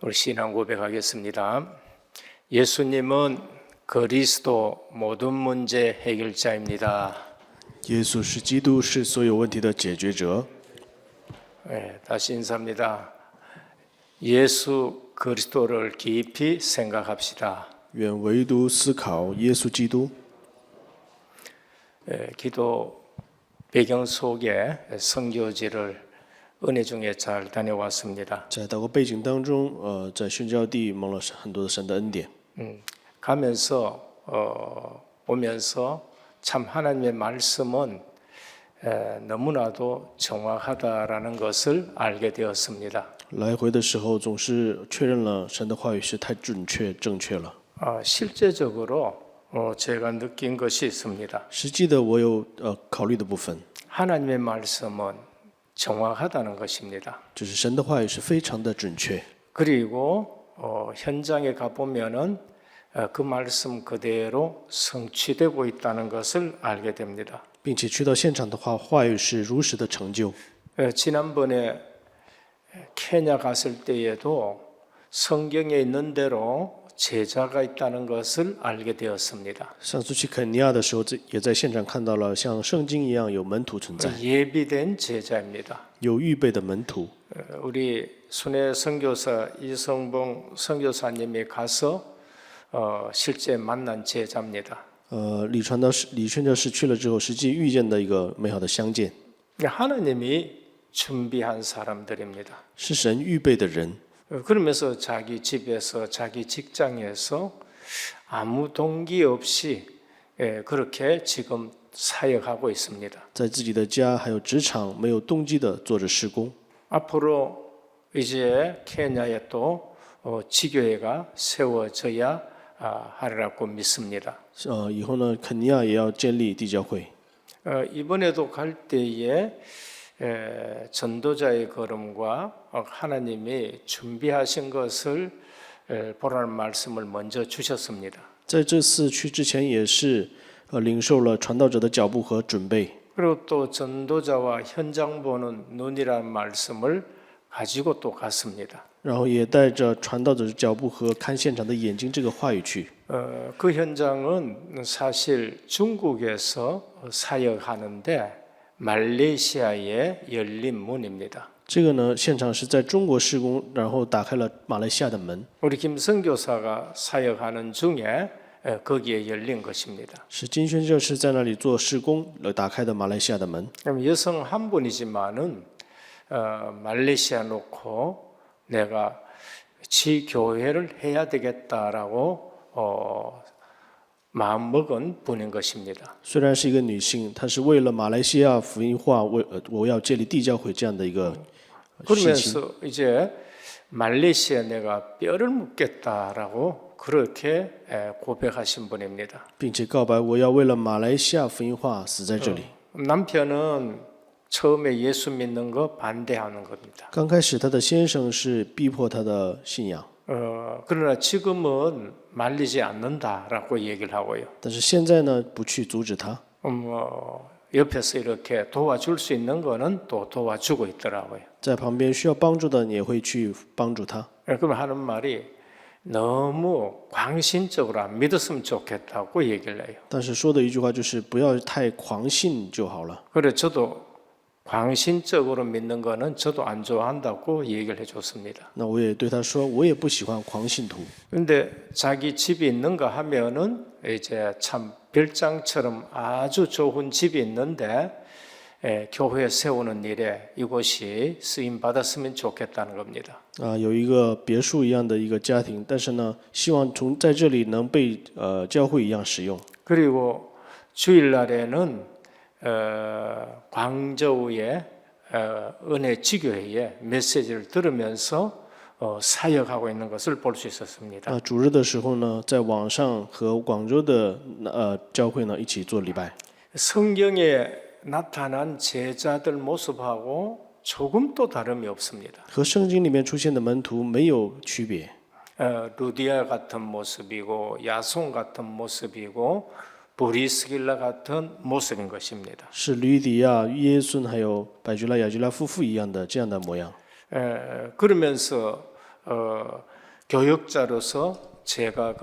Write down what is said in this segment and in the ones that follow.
우리 신앙 고백하겠습니다. 예수님은 그리스도 모든 문제 해결자입니다. 耶稣是基督，是所有问题的解决者。 다시 인사합니다. 예수 그리스도를 깊이 생각합시다. 愿唯独思考耶稣基督。 기도 배경 속에 선교지를 은혜 중에 잘 다녀왔습니다. 在祷告背景当中，在宣教地蒙了很多的神的恩典。 가면서 오면서 참 하나님의 말씀은 너무나도 정확하다라는 것을 알게 되었습니다. 来回的时候，总是确认了神的话语是太准确、正确了。 실제적으로 제가 느낀 것이 있습니다. 实际的，我有考虑的部分， 하나님의 말씀은 정확하다는 것입니다. 就是神的话语是非常的准确。 그리고 현장에 가 보면은 그 말씀 그대로 성취되고 있다는 것을 알게 됩니다. 并且去到现场的话，话语是如实的成就。 지난번에 케냐 갔을 때에도 성경에 있는 대로 제자가 있다는 것을 알게 되었습니다. 上次去肯尼亚的时候，也在现场看到了像圣经一样有门徒存在， 예비된 제자입니다. 有预备的门徒。 우리 순회 선교사 이성봉 선교사님이 가서 실제 만난 제자입니다. 李宣教士去了之后，实际遇见的一个美好的相见， 하나님이 준비한 사람들입니다. 是神预备的人。 그러면서 자기 집에서 자기 직장에서 아무 동기 없이 그렇게 지금 사역하고 있습니다. 在自己的家还有职场没有动机的做着施工。 앞으로 이제 케냐에 또 지교회가 세워져야 하리라고 믿습니다. 以后呢，肯尼亚也要建立地教会。 이번에도 갈 때에 전도자의 걸음과 하나님이 준비하신 것을 보라는 말씀을 먼저 주셨습니다. 在这次去之前，也是领受了传道者的脚步和准备。 그리고 또 전도자와 현장 보는 눈이라는 말씀을 가지고 또 갔습니다. 然后也带着传道者的脚步和看现场的眼睛这个话语去。 그 현장은 사실 중국에서 사역하는데 말레이시아에 열린 문입니다. 这个呢，现场是在中国施工，然后打开了马来西亚的门， 우리 김성교사가 사역하는 중에 거기에 열린 것입니다. 是金宣教士在那里做施工打开的马来西亚的门。 그럼 여성 한 분이지만은 말레이시아 놓고 내가 지교회를 해야 되겠다라고 마음 먹은 분인 것입니다. 虽然是一个女性，她是为了马来西亚福音化，我要建立地教会这样的一个信心。 그러면서 이제 말레이시아에 내가 뼈를 묻겠다라고 그렇게 고백하신 분입니다. 并且告白我要为了马来西亚福音化死在这里。 남편은 처음에 예수 믿는 거 반대하는 겁니다. 刚开始，她的先生是逼迫她的信仰， 그러나 지금은 말리지 않는다라고 얘기를 하고요. 但是现在呢，不去阻止她， 옆에서 이렇게 도와줄 수 있는 거는 또 도와주고 있더라고요. 在旁边需要帮助的，你也会去帮助她。 그럼 하는 말이 너무 광신적으로 안 믿었으면 좋겠다고 얘기를 해요. 但是说的一句话就是不要太狂信就好了。 그래 저도 광신적으로 믿는 거는 저도 안 좋아한다고 얘기를 해줬습니다. 那我也对她说，我也不喜欢狂信徒。 근데 자기 집이 있는가 하면은 이제 참 별장처럼 아주 좋은 집이 있는데 교회 세우는 일에 이곳이 쓰임 받았으면 좋겠다는 겁니다. 有一个别墅一样的一个家庭，但是呢，希望在这里能被教会一样使用。 그리고 주일날에는 광저우의 은혜 지교회의 메시지를 들으면서 사역하고 있는 것을 볼 수 있었습니다. 主日的时候呢，在网上和广州的教会呢一起做礼拜。 성경에 나타난 제자들 모습하고 조금도 다름이 없습니다. 和圣经里面出现的门徒没有区别。 루디아 같은 모습이고 야손 같은 모습이고 브리스길라 같은 모습인 것입니다. 是吕底亚、耶孙还有百居拉、雅居拉夫妇一样的这样的模样。 그러면서 교역자로서 제가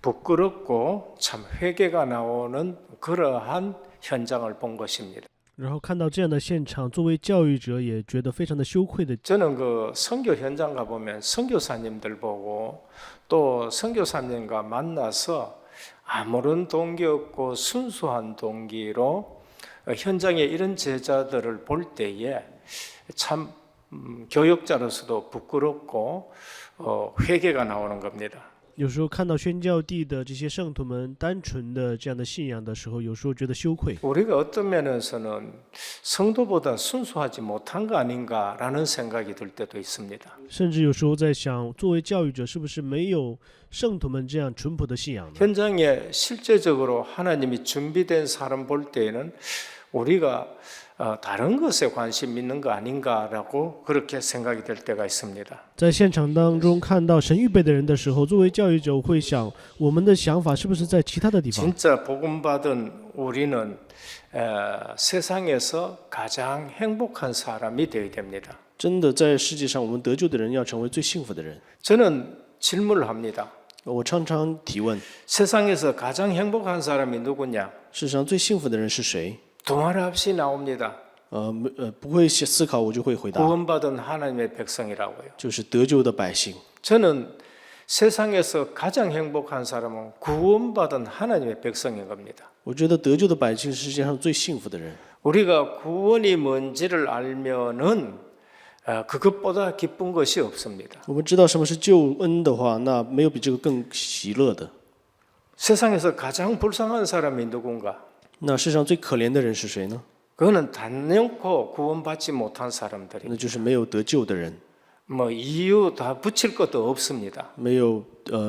부끄럽고 참 회개가 나오는 그러한 현장을 본 것입니다. 然后看到这样的现场，作为教育者也觉得非常的羞愧的。 저는 선교 현장 가보면 선교사님들 보고 또 선교사님과 만나서 아무런 동기 없고 순수한 동기로 현장에 이런 제자들을 볼 때에 참 교역자로서도 부끄럽고 회개가 나오는 겁니다. 有时候看到宣教地的这些圣徒们单纯的这样的信仰的时候，有时候觉得羞愧。 우리가 어떤 면에서는 성도보다 순수하지 못한 거 아닌가라는 생각이 들 때도 있습니다. 甚至有时候在想，作为教育者，是不是没有圣徒们这样淳朴的信仰呢？ 현장에 실제적으로 하나님이 준비된 사람 볼 때에는 우리가 다른 것에 관심 있는 거 아닌가라고 그렇게 생각이 될 때가 있습니다. 在现场当中看到神预备的人的时候，作为教育者，我会想，我们的想法是不是在其他的地方？ 진짜 복음 받은 우리는 세상에서 가장 행복한 사람이 되어야 됩니다. 真的，在世界上，我们得救的人要成为最幸福的人。 저는 질문을 합니다. 我常常提问， 세상에서 가장 행복한 사람이 누구냐? 世上最幸福的人是谁？ 두말 없이 나옵니다. 不会思考，我就会回答， 구원받은 하나님의 백성이라고요. 就是得救的百姓。 저는 세상에서 가장 행복한 사람은 구원받은 하나님의 백성인 겁니다. 我觉得得救的百姓是世界上最幸福的人。 우리가 구원이 뭔지를 알면은 그것보다 기쁜 것이 없습니다. 我们知道什么是救恩的话，那没有比这个更喜乐的。 세상에서 가장 불쌍한 사람이 누군가? 那世上最可怜的人是谁呢？ 그거는 단연코 구원받지 못한 사람들이. 那就是没有得救的人， 뭐 이유 다 붙일 것도 없습니다. 没有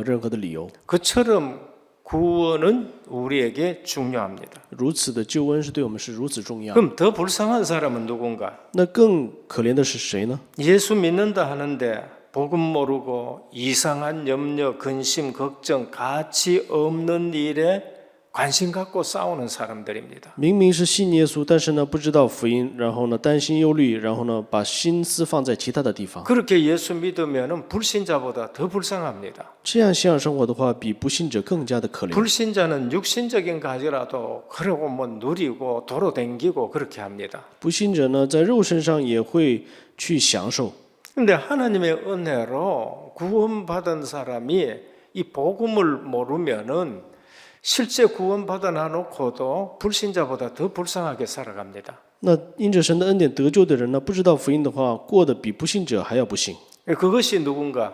任何的理由。 그처럼 구원은 우리에게 중요합니다. 如此的救恩是对我们是如此重要。 그럼 더 불쌍한 사람은 누군가? 那更可怜的是谁呢？ 예수 믿는다 하는데 복음 모르고 이상한 염려, 근심, 걱정, 가치 없는 일에 관심 갖고 싸우는 사람들입니다. 明明是信耶稣，但是呢不知道福音，然后呢担心忧虑，然后呢把心思放在其他的地方。 그렇게 예수 믿으면은 불신자보다 더 불쌍합니다. 这样信仰生活的话，比不信者更加的可怜。 불신자는 육신적인 가지라도 그러고 뭐 누리고 도로 댕기고 그렇게 합니다. 不信者呢在肉身上也会去享受。 근데 하나님의 은혜로 구원받은 사람이 이 복음을 모르면은 실제 구원받아 놔놓고도 불신자보다 더 불쌍하게 살아갑니다. 那因着神的恩典得救的人呢，不知道福音的话，过得比不信者还要不幸。 그것이 누군가?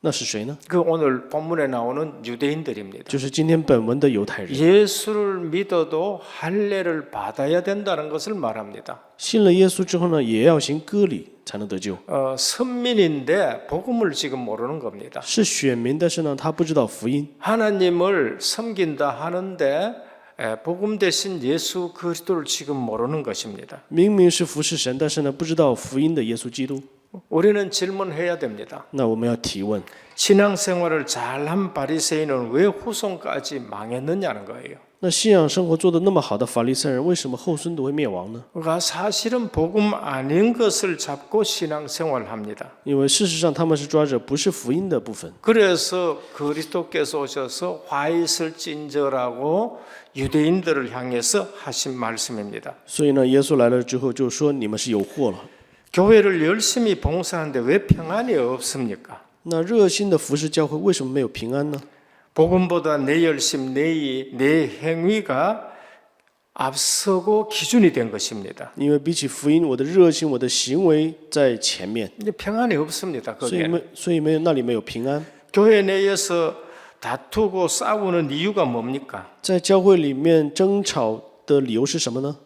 那是谁呢？ 그 오늘 본문에 나오는 유대인들입니다. 就是今天本文的犹太人。 예수를 믿어도 할례를 받아야 된다는 것을 말합니다. 信了耶稣之后呢，也要行割礼才能得救。 선민인데 복음을 지금 모르는 겁니다. 是选民，但是呢，他不知道福音。 하나님을 섬긴다 하는데 복음 대신 예수 그리스도를 지금 모르는 것입니다. 明明是服侍神，但是呢，不知道福音的耶稣基督。 우리는 질문해야 됩니다. 那我们要提问： 신앙생활을 잘한 바리새인은 왜 후손까지 망했느냐는 거예요. 那信仰生活做得那么好的法利赛人，为什么后孙都会灭亡呢？ 그러니까 사실은 복음 아닌 것을 잡고 신앙생활을 합니다. 因为事实上他们是抓着不是福音的部分。 그래서 그리스도께서 오셔서 화 있을 찐저라고 유대인들을 향해서 하신 말씀입니다. 所以呢，耶稣来了之后就说：“你们是有祸了。” 교회를 열심히 봉사하는데 왜 평안이 없습니까? 那热心的服侍教会为什么没有平安呢？ 복음보다 내 열심, 내 행위가 앞서고 기준이 된 것입니다. 因为比起福音，我的热心、我的行为在前面， 이제 평안이 없습니다. 所以没有那里没有平安。 교회 내에서 다투고 싸우는 이유가 뭡니까? 在教会里面争吵的理由是什么呢？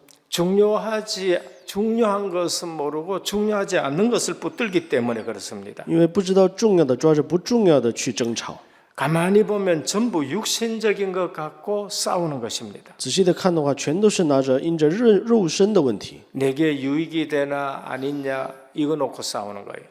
중요한 것은 모르고 중요하지 않는 것을 붙들기 때문에 그렇습니다. 因为不知道重要的抓着不重要的去争吵。 가만히 보면 전부 육신적인 것 갖고 싸우는 것입니다. 仔细的看的话，全都是拿着因着肉身的问题， 내게 유익이 되나 아니냐 이거 놓고 싸우는 거예요.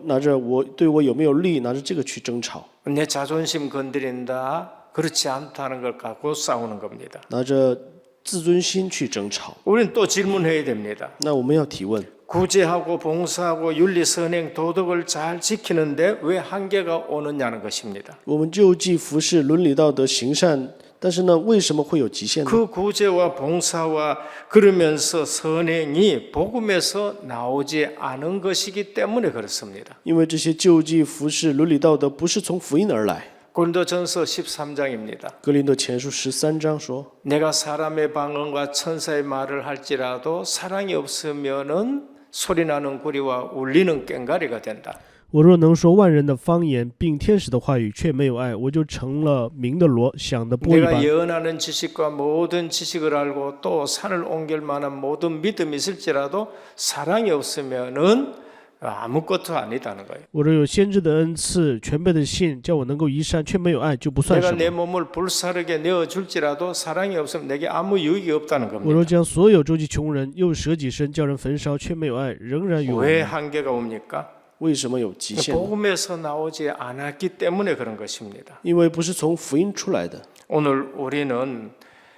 拿着对我有没有利，拿着这个去争吵， 내 자존심 건드린다 그렇지 않다는 걸 갖고 싸우는 겁니다. 拿着自尊心去争吵。 우리는 또 질문해야 됩니다. 那我们要提问： 구제하고 봉사하고 윤리 선행 도덕을 잘 지키는데 왜 한계가 오느냐는 것입니다. 我们救济、服侍、伦理道德、行善，但是呢，为什么会有极限呢？ 그 구제와 봉사와 그러면서 선행이 복음에서 나오지 않은 것이기 때문에 그렇습니다. 因为这些救济、服侍、伦理道德不是从福音而来。 고린도전서 13장입니다. 格林多前书13章说： 내가 사람의 방언과 천사의 말을 할지라도 사랑이 없으면은 소리나는 구리와 울리는 꽹과리가 된다. 我若能说万人的方言，并天使的话语，却没有爱，我就成了鸣的锣，响的钹一 내가 般。 예언하는 지식과 모든 지식을 알고 또 산을 옮길 만한 모든 믿음이 있을지라도 사랑이 없으면은 아무것도 아니다는 거예요. 我若有先知的恩赐，全备的信，叫我能够移山，却没有爱，就不算 내가 什 내 么。 몸을 불사르게 내어줄지라도 사랑이 없으면 내게 아무 유익이 없다는 我若 겁니다. 将所有周济穷人，又舍己身，叫人焚烧，却没有爱，仍然与我 왜 无。 한계가 옵니까? 为什么有极限呢？ 복음에서 나오지 않았기 때문에 그런 것입니다. 因为不是从福音出来的。 오늘 우리는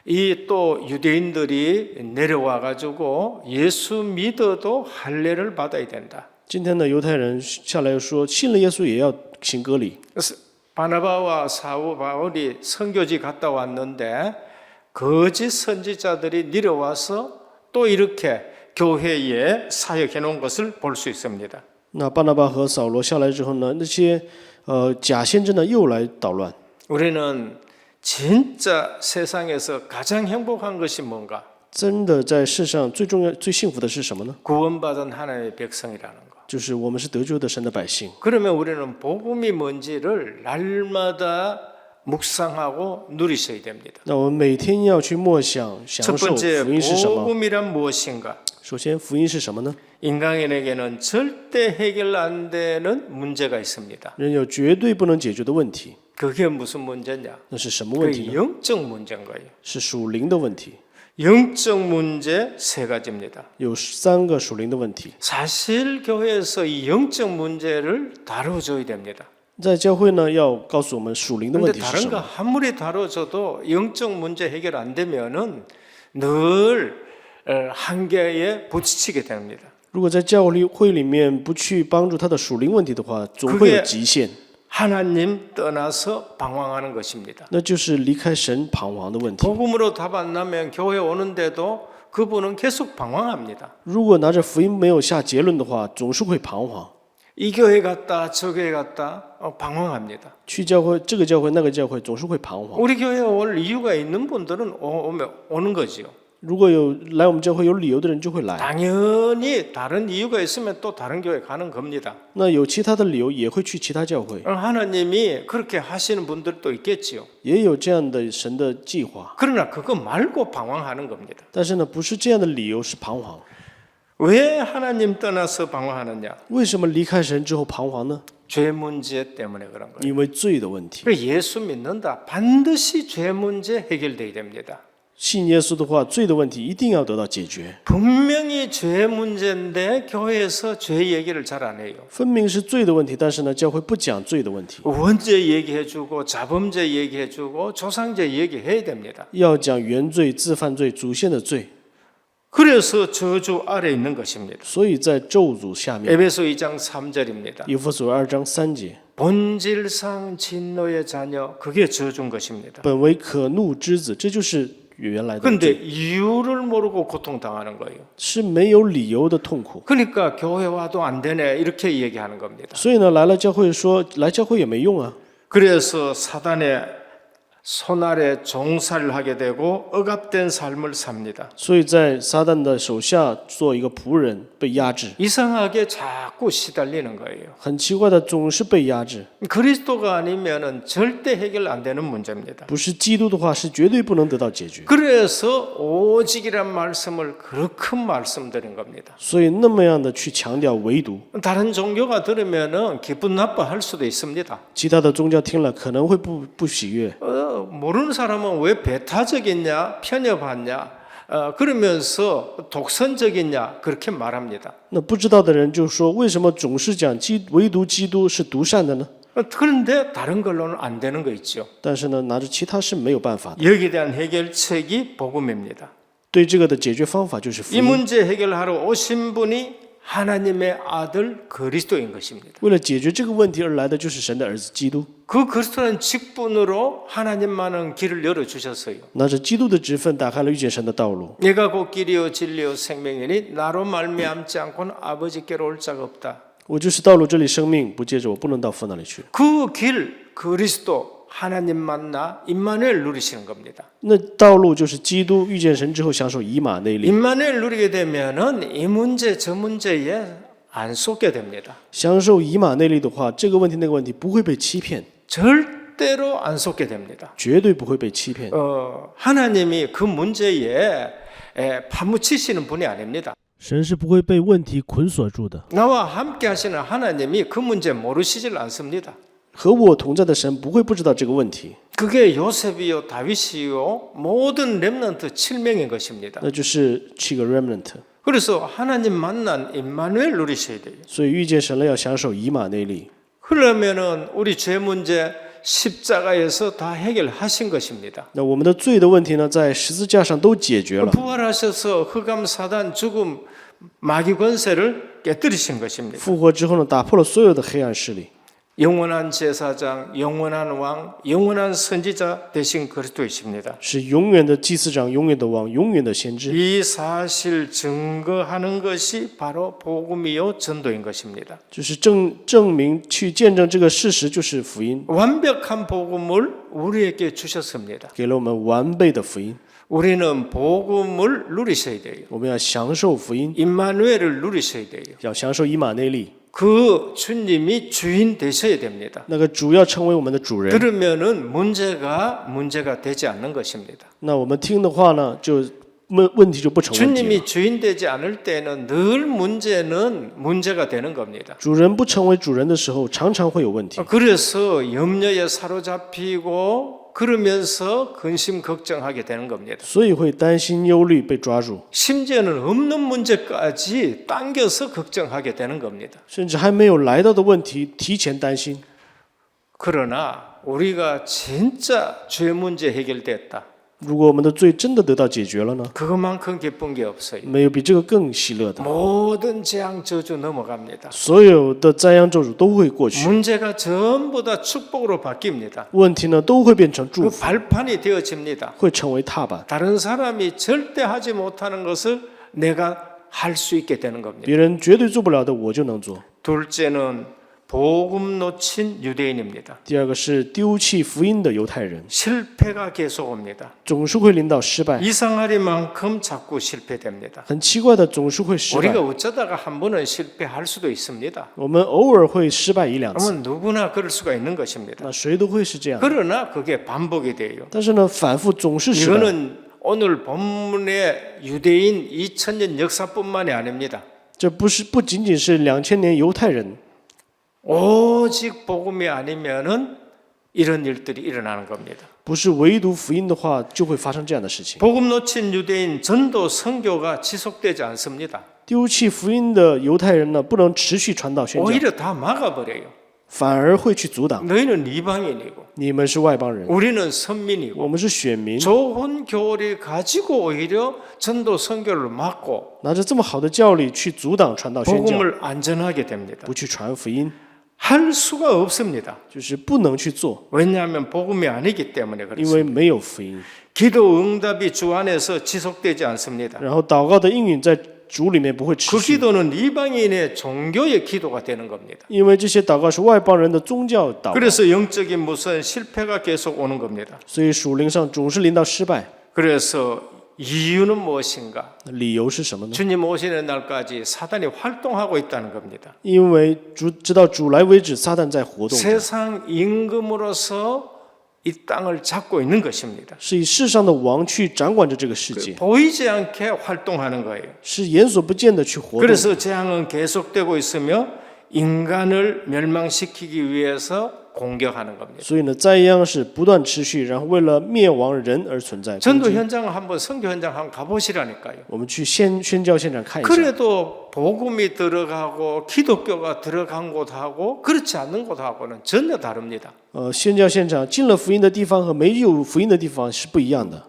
이 또 유대인들이 내려와 가지고 예수 믿어도 할례를 받아야 된다. 今天的犹太人下来说，信了耶稣也要行割礼。 그래서 바나바와 사울 바울이 선교지 갔다 왔는데 거짓 선지자들이 내려와서 또 이렇게 교회에 사역해 놓은 것을 볼 수 있습니다. 那巴拿巴和扫罗下来之后呢，那些假先知呢又来捣乱。 우리는 진짜 세상에서 가장 행복한 것이 뭔가? 真的在世上最重要、最幸福的是什么呢？ 구원받은 하나님의 백성이라는 거. 就是我们是得救的神的百姓。 그러면 우리는 복음이 뭔지를 날마다 묵상하고 누리셔야 됩니다. 那我们每天要去默想、 첫 享受 번째 福音是什么？ 복음이란 무엇인가? 首先，福音是什么呢？ 인간에게는 절대 해결 안 되는 문제가 있습니다. 人有绝对不能解决的问题， 그게 무슨 문제냐? 那是什么问题 그 呢？ 영적 문제인 거예요. 是属灵的问题。 영적 문제 세 가지입니다. 有3个属灵的问题。 사실 교회에서 이 영적 문제를 다뤄줘야 됩니다. 在教会呢，要告诉我们属灵的问 그런데 题是 다른 什 거 么。 아무리 다뤄줘도 영적 문제 해결 안 되면은 늘 한계에 부딪히게 됩니다. 如果在教会里面不去帮助他的属灵问题的话，总会有极限， 하나님 떠나서 방황하는 것입니다. 那就是离开神彷徨的问题。 복음으로 답 안 나면 교회 오는데도 그분은 계속 방황합니다. 如果拿着福音没有下结论的话，总是会彷徨。 이 교회 갔다 저 교회 갔다 방황합니다. 去教会这个教会那个教会，总是会彷徨。 우리 교회에 올 이유가 있는 분들은 오는 거지요. 如果有来我们教会有理由的人就会来， 당연히 다른 이유가 있으면 또 다른 교회 가는 겁니다. 那有其他的理由也会去其他教会， 하나님이 그렇게 하시는 분들도 있겠지요. 也有这样的神的计划。 그러나 그거 말고 방황하는 겁니다. 但是呢，不是这样的理由是彷徨。 왜 하나님 떠나서 방황하느냐? 为什么离开神之后彷徨呢？ 죄 문제 때문에 그런 거예요. 因为罪的问题。 그래서 예수 믿는다. 반드시 죄 문제 해결돼야 됩니다. 信耶稣的话，罪的问题一定要得到解决。 분명히 죄 문제인데 교회에서 죄 얘기를 잘 안 해요. 分明是罪的问题，但是呢，教会不讲罪的问题， 원죄 얘기해주고 자범죄 얘기해주고 조상죄 얘기해야 됩니다. 要讲原罪、自犯罪、祖先的罪。 그래서 저주 아래 있는 것입니다. 所以在咒诅下面， 에베소 2장 3절입니다. 以弗所2章3节， 본질상 진노의 자녀 그게 저주인 것입니다. 本为可怒之子，这就是原来的 그런데 罪， 이유를 모르고 고통당하는 거예요. 是没有理由的痛苦。 그러니까 교회 와도 안 되네 이렇게 얘기하는 겁니다. 所以呢，来了教会说来教会也没用啊。 그래서 사단의 손 아래 종살이를 하게 되고 억압된 삶을 삽니다. 所以在撒旦的手下做一个仆人，被压制， 이상하게 자꾸 시달리는 거예요. 很奇怪的，总是被压制。 그리스도가 아니면은 절대 해결 안 되는 문제입니다. 不是基督的话，是绝对不能得到解决。 그래서 오직이란 말씀을 그렇게 말씀드린 겁니다. 所以那么样的去强调唯独， 다른 종교가 들으면은 기분 나빠할 수도 있습니다. 其他的宗教听了可能会不喜悦。 모르는 사람은 왜 배타적이냐, 편협하냐, 그러면서 독선적이냐 그렇게 말합니다. 那不知道的人就说，为什么总是讲唯独基督是独善的呢？ 그런데 다른 걸로는 안 되는 거 있죠. 但是呢，拿着其他是没有办法的。 여기에 대한 해결책이 복음입니다. 对这个的解决方法就是福 이 音。 문제 해결하러 오신 분이 하나님의 아들 그리스도인 것입니다. 为了解决这个问题而来的就是神的儿子基督。 그 그리스도는 직분으로 하나님만은 길을 열어주셨어요. 拿着基督的职分打开了遇见神的道路。 내가 곧 길이요 진리요 생명이니 나로 말미암지 않고는 아버지께로 올 자가 없다. 我就是道路真理生命，不借着我不能到父那里去。 그 길 그리스도 하나님 만나 임마누엘 누리시는 겁니다. 那道路就是基督遇见神之后享受以马内利。 임마누엘 누리게 되면은 이 문제 저 문제에 안 속게 됩니다. 享受以马内利的话，这个问题那个问题不会被欺骗， 절대로 안 속게 됩니다. 绝对不会被欺骗。 하나님이 그 문제에 파묻히시는 분이 아닙니다. 神是不会被问题捆锁住的。 나와 함께 하시는 하나님이 그 문제 모르시질 않습니다. 和我同在的神不会不知道这个问题， 그게 요셉이요 다윗이요 모든 렘넌트 7명인 것입니다. 那就是7个 remnant。 그래서 하나님 만난 임마누엘 누리셔야 돼요. 所以遇见神了要享受以马内利。 그러면은 우리 죄 문제 십자가에서 다 해결하신 것입니다. 那我们的罪的问题呢，在十字架上都解决了。 부활하셔서 흑암 사단 죽음 마귀 권세를 깨뜨리신 것입니다. 复活之后呢，打破了所有的黑暗势力。 영원한 제사장, 영원한 왕, 영원한 선지자 되신 그리스도이십니다. 是永远的祭司长，永远的王，永远的先知。 이 사실 증거하는 것이 바로 복음이요 전도인 것입니다. 就是证明去见证这个事实，就是福音， 완벽한 복음을 우리에게 주셨습니다. 给了我们完备的福音。 우리는 복음을 누리셔야 돼요. 我们要享受福音， 임마누엘을 누리셔야 돼요. 要享受以马内利。 그 주님이 주인 되셔야 됩니다. 那个主要成为我们的主人。 그러면은 문제가 되지 않는 것입니다. 那我们听的话呢，就问题就不成问题了。 주님이 주인 되지 않을 때는 늘 문제가 되는 겁니다. 主人不成为主人的时候，常常会有问题。 그래서 염려에 사로잡히고 그러면서 근심 걱정하게 되는 겁니다. 所以会担心、忧虑，被抓住， 심지어는 없는 문제까지 당겨서 걱정하게 되는 겁니다. 甚至还没有来到的问题，提前担心。 그러나 우리가 진짜 죄 문제 해결됐다. 如果我们的罪真的得到解决了呢？ 그것만큼 기쁜 게 없어요. 没有比这个更喜乐的。 모든 재앙 저주 넘어갑니다. 所有的灾殃咒诅都会过去， 문제가 전부 다 축복으로 바뀝니다. 问题呢都会变成祝 그 福， 발판이 되어집니다. 会成为踏板。 다른 사람이 절대 하지 못하는 것을 내가 할 수 있게 되는 겁니다. 别人绝对做不了的，我就能做。 둘째는 복음 놓친 유대인입니다. 第二个是丢弃福音的犹太人， 실패가 계속 옵니다. 总是会临到失败。 이상하리만큼 자꾸 실패됩니다. 很奇怪的，总是会失败。 우리가 어쩌다가 한 번은 실패할 수도 있습니다. 我们偶尔会失败一两次， 그러면 누구나 그럴 수가 있는 것입니다. 那谁都会是这样的。 그러나 그게 반복이 돼요. 但是呢，反复总是失败。 이거는 오늘 본문의 유대인 2000년 역사뿐만이 아닙니다. 这不仅仅是2000年犹太人， 오직 복음이 아니면은 이런 일들이 일어나는 겁니다. 不是唯独福音的话，就会发生这样的事情。 복음 놓친 유대인 전도 선교가 지속되지 않습니다. 丢弃福音的犹太人呢，不能持续传道宣教， 오히려 다 막아버려요. 反而会去阻挡。 너희는 이방인이고 你们是外邦人， 우리는 선민이고 我们是选民， 좋은 교리 가지고 오히려 전도 선교를 막고 拿着这么好的教理去阻挡传道宣教， 복음을 안전하게 됩니다. 不去传福音， 할 수가 없습니다. 就是不能去做， 왜냐하면 복음이 아니기 때문에 因 그렇습니다. 为没有福音。 기도 응답이 주 안에서 지속되지 않습니다. 然后祷告的应允在主里面不会持 그 续， 기도는 이방인의 종교의 기도가 되는 겁니다. 因为这些祷告是外邦人的宗教祷告， 그래서 영적인 무슨 실패가 계속 오는 겁니다. 所以属灵上总是临到失败。 그래서 이유는 무엇인가? 理由是什么呢？ 주님 오시는 날까지 사단이 활동하고 있다는 겁니다. 因为直到主来为止，撒旦在活动着， 세상 임금으로서 이 땅을 잡고 있는 것입니다. 是以世上的王去掌管着这个世界， 보이지 않게 활동하는 거예요. 是眼所不见的去活动。 그래서 재앙은 계속되고 있으며 인간을 멸망시키기 위해서 공격하는 겁니다. 所以呢，灾殃是不断持续，然后为了灭亡人而存在。 전도 현장을 한번 선교 현장 한번 가보시라니까요. 我们去宣教现场看一下， 그래도 복음이 들어가고 기독교가 들어간 곳하고 그렇지 않는 곳하고는 전혀 다릅니다. 宣教现场进了福音的地方和没有福音的地方是不一样的。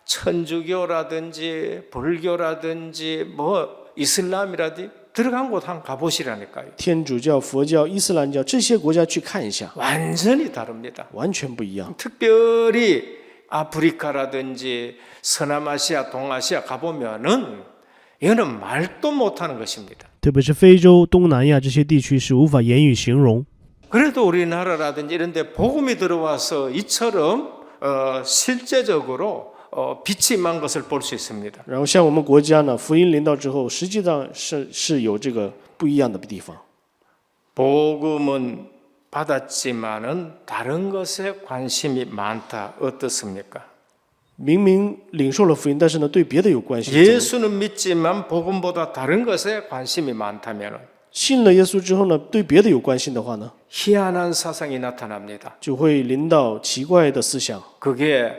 천주교라든지 불교라든지 뭐 이슬람이라든지 들어간 곳 한번 가보시라니까요. 天主教、佛教、伊斯兰教这些国家去看一下， 완전히 다릅니다. 完全不一样。 특별히 아프리카라든지 서남아시아, 동아시아 가보면은 이거는 말도 못하는 것입니다. 特别是非洲、东南亚这些地区是无法言语形容。 그래도 우리나라라든지 이런 데 복음이 들어와서 이처럼 실제적으로 빛이 임한 것을 볼 수 있습니다. 然后像我们国家呢，福音临到之后，实际上是有这个不一样的地方。 복음은 받았지만은 다른 것에 관심이 많다. 어떻습니까? 明明领受了福音，但是呢，对别的有关系。 예수는 믿지만 복음보다 다른 것에 관심이 많다면 信了耶稣之后呢，对别的有关心的话呢， 희한한 사상이 나타납니다. 就会临到奇怪的思想。 그게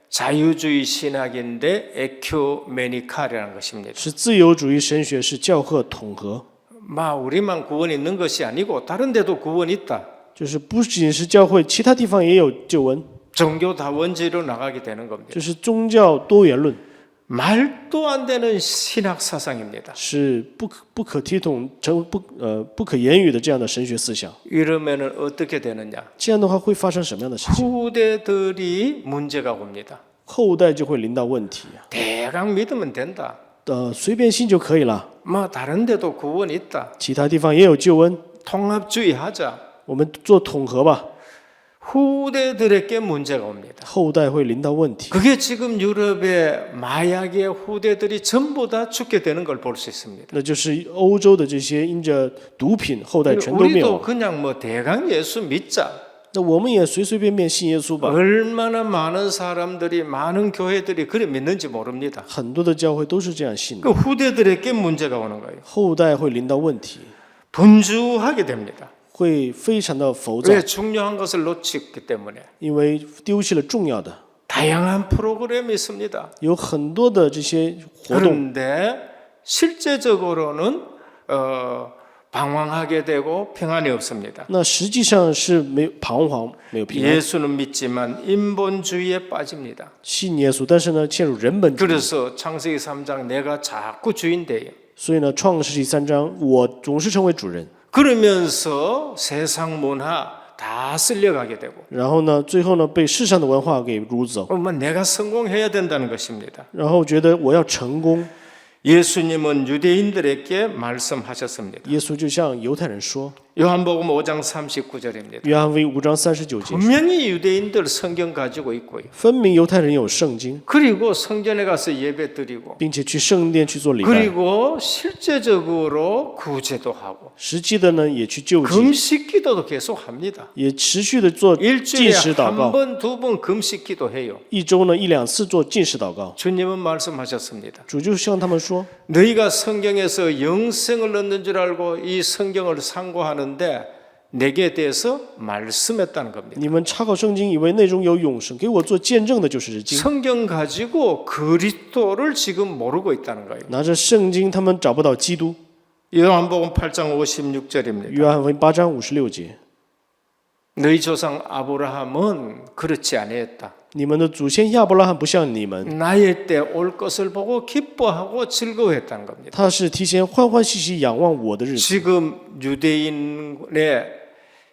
자유주의 신학인데 에큐메니칼이라는 것입니다. 是自由主义神学，是教会统合， 우리만 구원이 있는 것이 아니고 다른 데도 구원이 있다. 就是不仅是教会，其他地方也有救恩， 종교 다원주의로 나가게 되는 겁니다. 这是宗教多元论， 말도 안 되는 신학 사상입니다. 是不可体统、不可言语的这样的神学思想。 이러면은 어떻게 되느냐? 这样的话会发生什么样的事情？ 후대들이 문제가 옵니다. 后代就会临到问题。 대강 믿으면 된다. 随便信就可以了， 다른 데도 구원이 있다. 其他地方也有救恩， 통합주의 하자. 我们做统合吧。 후대들에게 문제가 옵니다. 后代会临到问题， 그게 지금 유럽의 마약의 후대들이 전부 다 죽게 되는 걸 볼 수 있습니다. 那就是欧洲的这些因着毒品后代全都灭 우리도 亡。 그냥 대강 예수 믿자. 那我们也随随便便信耶稣吧。 얼마나 많은 사람들이 많은 교회들이 그래 믿는지 모릅니다. 很多的教会都是这样信的， 그 후대들에게 문제가 오는 거예요. 后代会临到问题， 분주하게 됩니다. 会非常的浮躁， 왜 중요한 것을 놓쳤기 때문에 因为丢弃了重要的。 다양한 프로그램이 있습니다. 有很多的这些活动， 그런데 실제적으로는 방황하게 되고 평안이 없습니다. 那实际上是没有彷徨，没有平安。 예수는 믿지만 인본주의에 빠집니다. 信耶稣，但是呢，陷入人本主义。 그래서 창세기 3장 내가 자꾸 주인 돼요. 所以呢，创世纪3章，我总是成为主人。 그러면서 세상 문화 다 쓸려가게 되고 然后呢，最后呢，被世上的文化给掳走， 내가 성공해야 된다는 것입니다. 然后觉得我要成功。 예수님은 유대인들에게 말씀하셨습니다. 耶稣就向犹太人说， 요한복음 5장 39절입니다. 约翰福音5章39节， 분명히 유대인들 성경 가지고 있고요. 分明犹太人有圣经， 그리고 성전에 가서 예배 드리고 并且去圣殿去做礼拜， 그리고 실제적으로 구제도 하고 实际的呢也去救济， 금식 기도도 계속 합니다. 也持续的做禁 일주일에 食祷 한 告， 번, 두 번 금식 기도해요. 一周呢1-2次做禁食祷告。 주님은 말씀하셨습니다. 主就向他们说， 너희가 성경에서 영생을 얻는 줄 알고 이 성경을 상고하는데 내게 대해서 말씀했다는 겁니다. 你们查考圣经，以为内中有永生，给我做见证的就是这经。 성경 가지고 그리스도를 지금 모르고 있다는 거예요. 拿着圣经，他们找不到基督。 요한복음 8장 56절입니다. 约翰福音8章56节， 너희 조상 아브라함은 그렇지 아니했다. 你们的祖先亚伯拉罕不像你们， 나의 때 올 것을 보고 기뻐하고 즐거워했다는 겁니다. 他是提前欢欢喜喜仰望我的日子。 지금 유대인의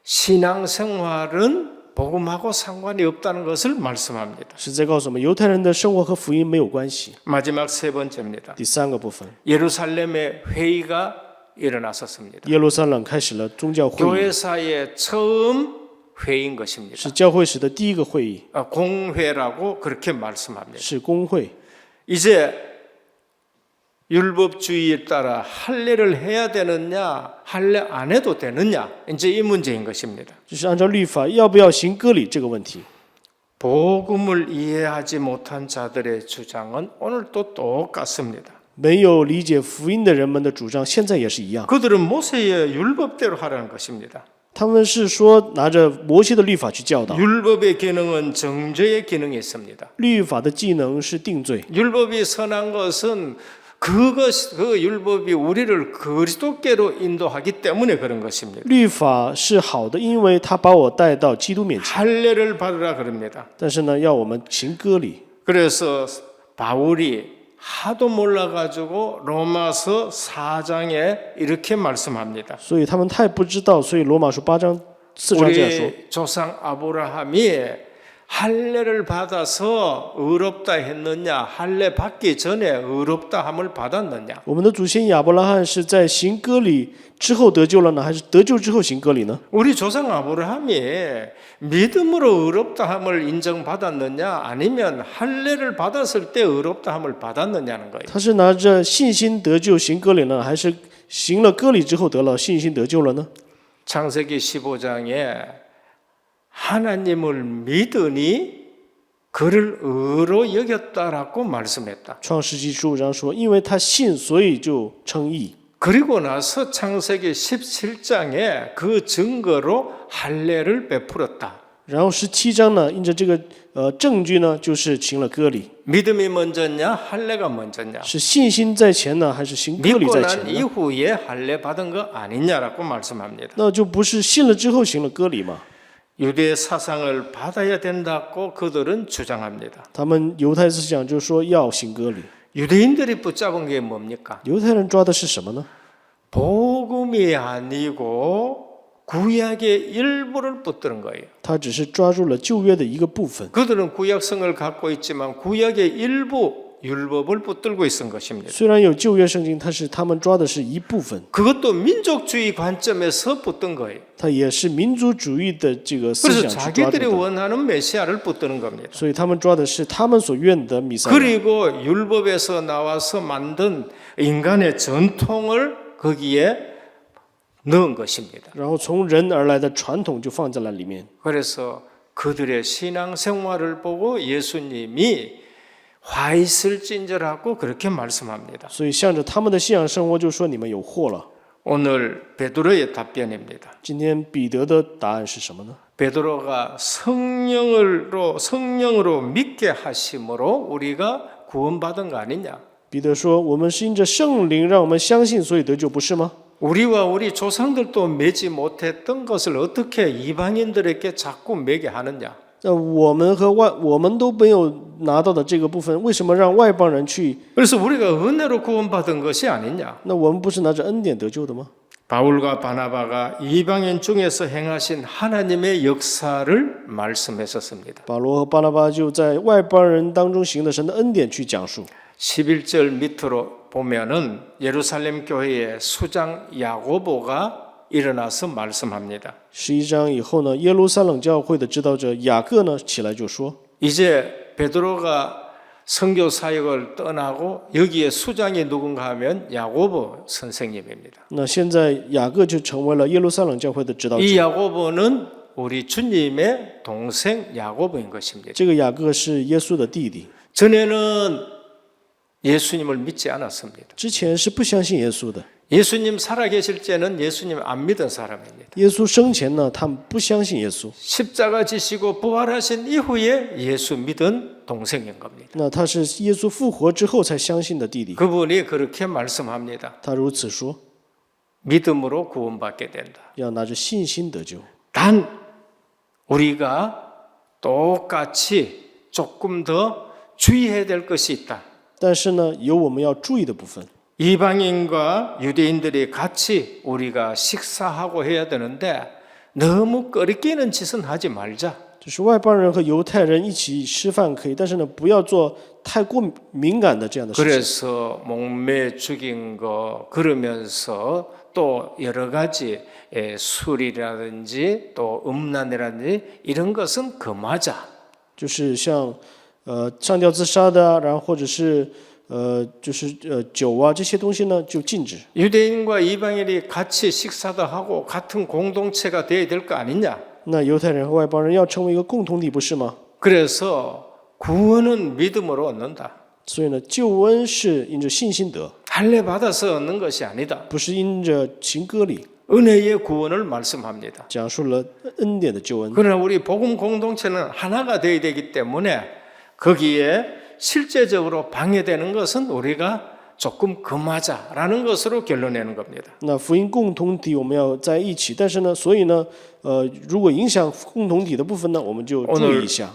신앙생활은 복음하고 상관이 없다는 것을 말씀합니다. 是在告诉我们，犹太人的生活和福音没有关系。 마지막 세 번째입니다. 第三个部分， 예루살렘의 회의가 일어났었습니다. 耶路撒冷开始了宗教会议， 교회사의 처음 회의인 것입니다. 是教会史的第一个会议， 공회라고 그렇게 말씀합니다. 是公会。 이제 율법주의에 따라 할례를 해야 되느냐, 할례 안 해도 되느냐, 이제 이 문제인 것입니다. 就是按照律法要不要行割礼这个问题。 복음을 이해하지 못한 자들의 주장은 오늘도 똑같습니다. 没有理解福音的人们的主张，现在也是一样。 그들은 모세의 율법대로 하라는 것입니다. 他们是说拿着摩西的律法去教导， 율법의 기능은 정죄의 기능이 있습니다. 律法的技能是定罪。 율법이 선한 것은 그 율법이 우리를 그리스도께로 인도하기 때문에 그런 것입니다. 律法是好的，因为他把我带到基督面前。 할례를 받으라 그럽니다. 但是呢，要我们行割礼。 그래서 바울이 하도 몰라가지고 로마서 4장에 이렇게 말씀합니다. 所以他们太不知道，所以罗马书8章4章这样说。 우리 조상 아브라함이 할례를 받아서 의롭다 했느냐, 할례 받기 전에 의롭다 함을 받았느냐? 我们的祖先亚伯拉罕是在行割礼之后得救了呢，还是得救之后行割礼呢？ 우리 조상 아브라함이 믿음으로 의롭다 함을 인정받았느냐, 아니면 할례를 받았을 때 의롭다 함을 받았느냐는 거예요. 他是拿着信心得救行割礼呢，还是行了割礼之后得了信心得救了呢？ 창세기 15장에 하나님을 믿으니 그를 의로 여겼다라고 말씀했다. 创世纪15章说，因为他信，所以就称义。 그리고 나서 창세기 17장에 그 증거로 할례를 베풀었다. 然后17章呢，印着这个证据呢，就是行了割礼。 믿음이 먼저냐, 할례가 먼저냐? 是信心在前呢，还是行割礼 믿고 在 난 前呢？ 이후에 할례 받은 거 아니냐라고 말씀합니다. 那就不是信了之后行了割礼嘛？ 유대 사상을 받아야 된다고 그들은 주장합니다. 他们犹太思想就说要行割礼。 유대인들이 붙잡은 게 뭡니까? 犹太人抓的是什么呢？ 복음이 아니고 구약의 일부를 붙드는 거예요. 他只是抓住了旧约的一个部分。 그들은 구약성을 갖고 있지만 구약의 일부 율법을 붙들고 있은 것입니다. 虽然有旧约圣经，但是他们抓的是一部分， 그것도 민족주의 관점에서 붙든 거예요. 它也是民族主义的这个思 그래서 想去抓住 자기들이 的。 원하는 메시아를 붙드는 겁니다. 所以他们抓的是他们所愿的弥赛亚。 그리고 율법에서 나와서 만든 인간의 전통을 거기에 넣은 것입니다. 然后从人而来的传统就放在了里面。 그래서 그들의 신앙 생활을 보고 예수님이 화 있을진저라고 그렇게 말씀합니다. 所以向着他们的信仰生活，就说你们有祸了。 오늘 베드로의 답변입니다. 今天彼得的答案是什么呢？ 베드로가 성령으로 믿게 하심으로 우리가 구원받은 거 아니냐? 彼得说：“我们是因着圣灵让我们相信，所以得救，不是吗？ 우리와 우리 조상들도 매지 못했던 것을 어떻게 이방인들에게 자꾸 매게 하느냐? 那我们都没有拿到的这个部分，为什么让外邦人去？ 그래서 우리가 은혜로 구원받은 것이 아니냐? 那我们不是拿着恩典得救的吗？ 바울과 바나바가 이방인 중에서 행하신 하나님의 역사를 말씀했었습니다. 保罗和巴拿巴就在外邦人当中行的神的恩典去讲述。 11절 밑으로 보면은 예루살렘 교회의 수장 야고보가 일어나서 말씀합니다. 11章以后呢，耶路撒冷教会的指导者雅各呢起来就说： 이제 베드로가 선교 사역을 떠나고 여기에 수장이 누군가 하면 야고보 선생님입니다. 那现在雅各就成为了耶路撒冷教会的指导者。 이 야고보는 우리 주님의 동생 야고보인 것입니다. 这个雅各是耶稣的弟弟， 전에는 예수님을 믿지 않았습니다. 之前是不相信耶稣的。 예수님 살아계실 때는 예수님 안 믿은 사람입니다. 耶稣生前呢，他们不相信耶稣。 십자가 지시고 부활하신 이후에 예수 믿은 동생인 겁니다. 那他是耶稣复活之后才相信的弟弟。 그분이 그렇게 말씀합니다. 他如此说， 믿음으로 구원받게 된다. 要拿着信心得救。 단 우리가 똑같이 조금 더 주의해야 될 것이 있다. 但是呢，有我们要注意的部分。 이방인과 유대인들이 같이 우리가 식사하고 해야 되는데 너무 끓이끼는 짓은 하지 말자. 就是外邦人和犹太人一起吃饭可以，但是呢，不要做太过敏感的这样的事情。 그래서 목매 죽인 거 그러면서 또 여러 가지 술이라든지 또 음란이라든지 이런 것은 금하자. 就是像上吊自杀的啊，然后或者是酒啊这些东西呢，就禁止。 유대인과 이방인이 같이 식사도 하고 같은 공동체가 돼야 될 거 아니냐? 那犹太人和外邦人要成为一个共同体，不是吗？ 그래서 구원은 믿음으로 얻는다. 所以呢，救恩是因着信心得， 할례 받아서 얻는 것이 아니다. 不是因着行割礼。 은혜의 구원을 말씀합니다. 讲述了恩典的救恩。 그러나 우리 복음 공동체는 하나가 되어야 되기 때문에 거기에 실제적으로 방해되는 것은 우리가 조금 금하자라는 것으로 결론내는 겁니다. 那福音共同体我们要在一起，但是呢，所以呢，如果影响共同体的部分呢，我们就注意一下。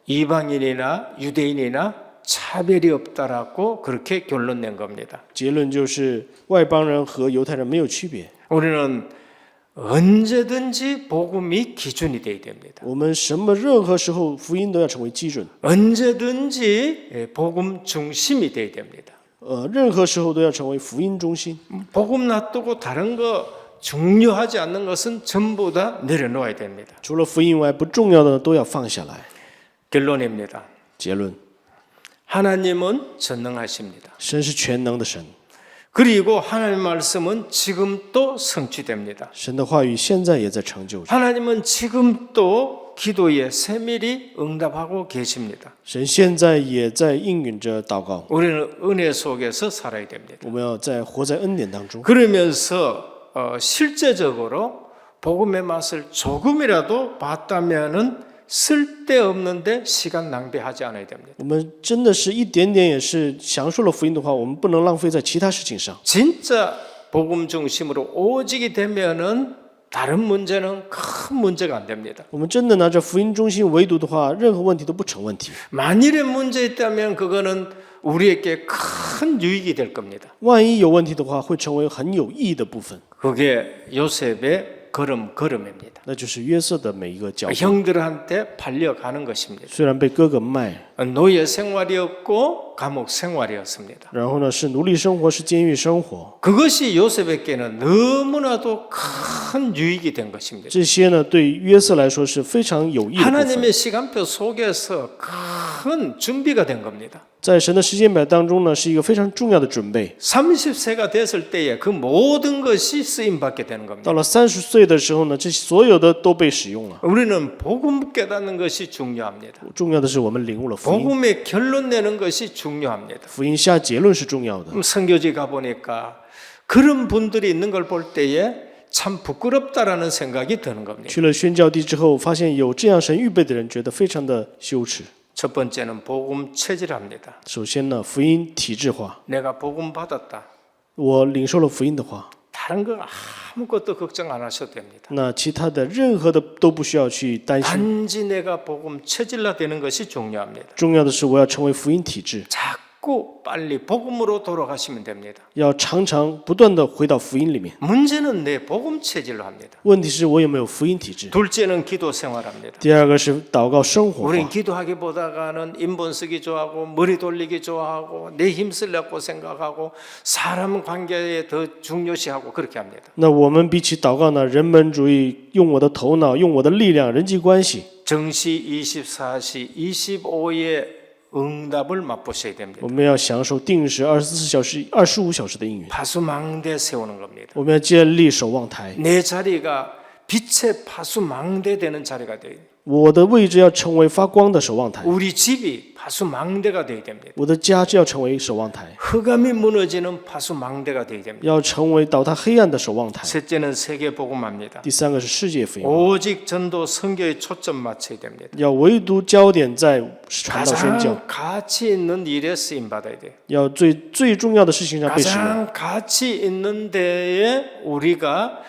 이방인이나 유대인이나 차별이 없다라고 그렇게 결론 낸 겁니다. 结论就是外邦人和犹太人没有区别。 우리는 언제든지 복음이 기준이 돼야 됩니다. 我们任何时候福音都要成为基准， 언제든지 복음 중심이 돼야 됩니다. 任何时候都要成为福音中心。 복음 놔두고 다른 거 중요하지 않는 것은 전부 다 내려놓아야 됩니다. 除了福音以外，不重要的都要放下来。 결론입니다. 结论： 하나님은 전능하십니다. 神是全能的神， 그리고 하나님의 말씀은 지금도 성취됩니다. 神的话语现在也在成就着。 하나님은 지금도 기도에 세밀히 응답하고 계십니다. 神现在也在应允着祷告。 우리는 은혜 속에서 살아야 됩니다. 我们要活在恩典当中。 그러면서 실제적으로 복음의 맛을 조금이라도 봤다면은 쓸데없는데 시간 낭비하지 않아야 됩니다. 我们真的是一点点也是享受了福音的话，我们不能浪费在其他事情上。 진짜 복음 중심으로 오직이 되면은 다른 문제는 큰 문제가 안 됩니다. 我们真的拿着福音中心围堵的话，任何问题都不成问题。 만일의 문제 있다면 그거는 우리에게 큰 유익이 될 겁니다. 万一有问题的话，会成为很有意义的部分。 그게 요셉의 걸음입니다. 那就是约瑟的每一个脚步。 형들한테 팔려가는 것입니다. 虽然被哥哥卖， 노예 생활이었고 감옥 생활이었습니다. 然后呢是奴隶生活，是监狱生活。 그것이 요셉에게는 너무나도 큰 유익이 된 것입니다. 这些呢对约瑟来说是非常有益的部分。 하나님의 시간표 속에서 큰 준비가 된 겁니다. 在神的时间表当中呢，是一个非常重要的准备。 30세가 됐을 때에 그 모든 것이 쓰임 받게 되는 겁니다. 到了30岁的时候呢，这所有的都被使用了。 우리는 복음 깨닫는 것이 중요합니다. 重要的是我们领悟了福音， 복음의 결론 내는 것이 중요합니다. 福音下结论是重要的。 선교지 가보니까 그런 분들이 있는 걸 볼 때에 참 부끄럽다라는 생각이 드는 겁니다. 去了宣教地之后，发现有这样神预备的人，觉得非常的羞耻。 첫 번째는 복음 체질합니다. 首先呢，福音体制化。 내가 복음 받았다. 我领受了福音的话， 다른 거 아무것도 걱정 안 하셔도 됩니다. 那其他的任何的都不需要去担心。 단지 내가 복음 체질화되는 것이 중요합니다. 重要的是，我要成为福音体制， 자꾸 빨리 복음으로 돌아가시면 됩니다. 要常常不断的回到福音里面。 문제는 내 복음 체질로 합니다. 问题是我有没有福音体制？ 둘째는 기도 생활합니다. 第二个是祷告生活 우리는 化。 기도하기보다는 인본 쓰기 좋아하고 머리 돌리기 좋아하고 내 힘쓰려고 생각하고 사람 관계에 더 중요시하고 그렇게 합니다. 那我们比起祷告呢，人本主义，用我的头脑，用我的力量，人际关系。 정시 24시 25의 응답을 맛보셔야 됩니다. 我们要享受定时24小时、25小时的应允。 파수망대 세우는 겁니다. 我们要建立守望台， 내 자리가 빛의 파수망대 되는 자리가 돼요. 我的位置要成为发光的守望台， 우리 집이 파수망대가 돼야 됩니다. 我的家就要成为守望台， 흑암이 무너지는 파수망대가 돼야 됩니다. 要成为倒塌黑暗的守望台。 셋째는 세계 복음합니다. 第三个是世界福音， 오직 전도 선교에 초점 맞춰야 됩니다. 要唯独焦点在传道宣教， 가장 가치 있는 일에 쓰임 받아야 돼요. 要最重要的事情上被使用。 가장 가치 있는 데에 우리가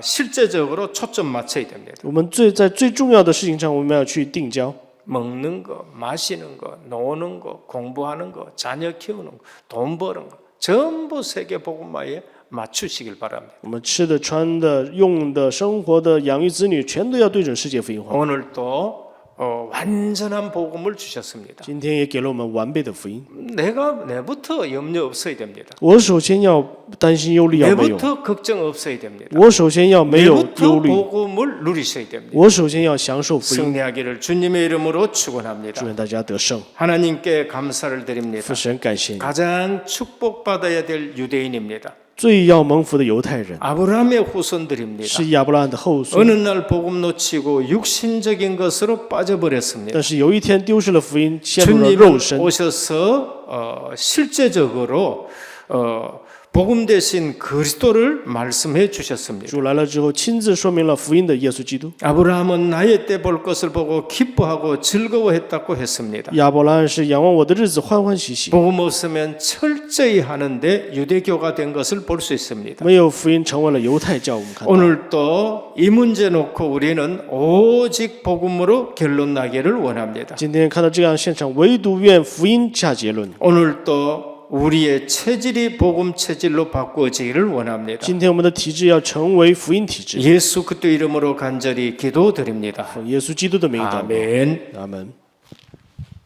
실제적으로 초점 맞춰야 됩니다. 我们在最重要的事情上，我们要去定焦。 먹는 거, 마시는 거, 노는 거, 공부하는 거, 자녀 키우는 거, 돈 버는 거 전부 세계 복음화에 맞추시길 바랍니다. 我们吃的、穿的、用的、生活的、养育子女，全都要对准世界福音化。 오늘도 완전한 복음을 주셨습니다. 今天也给了我们完备的福音。 내부터 염려 없어야 됩니다. 我首先要担心忧虑要没有， 내부터 걱정 없어야 됩니다. 我首先要没有 내부터 忧虑， 복음을 누리셔야 됩니다. 我首先要享受福音。 승리하기를 주님의 이름으로 축원합니다. 祝愿大家得胜， 하나님께 감사를 드립니다. 父神感谢你。 가장 축복받아야 될 유대인입니다. 最要蒙福的犹太人 아브라함의 후손들입니다. 是亚伯拉罕的后孙， 어느 날 복음 놓치고 육신적인 것으로 빠져버렸습니다. 但是有一天丢失了福音，陷入了 주님 肉身。 오셔서 실제적으로 복음 대신 그리스도를 말씀해 주셨습니다. 主来了之后，亲自说明了福音的耶稣基督。 아브라함은 나의 때 볼 것을 보고 기뻐하고 즐거워했다고 했습니다. 亚伯拉罕是仰望我的日子欢欢喜喜， 복음 없으면 철저히 하는데 유대교가 된 것을 볼 수 있습니다. 没有福音成为了犹太教。我们看到， 오늘도 이 문제 놓고 우리는 오직 복음으로 결론 나기를 원합니다. 今天看到这样的现场，唯独愿福音下结论。 오늘도 우리의 체질이 복음 체질로 바꾸어지기를 원합니다. 今天我们的体质要成为福音体质。 예수 그리스도 이름으로 간절히 기도드립니다. 奉耶稣基督的名祷告， 아멘. 阿门。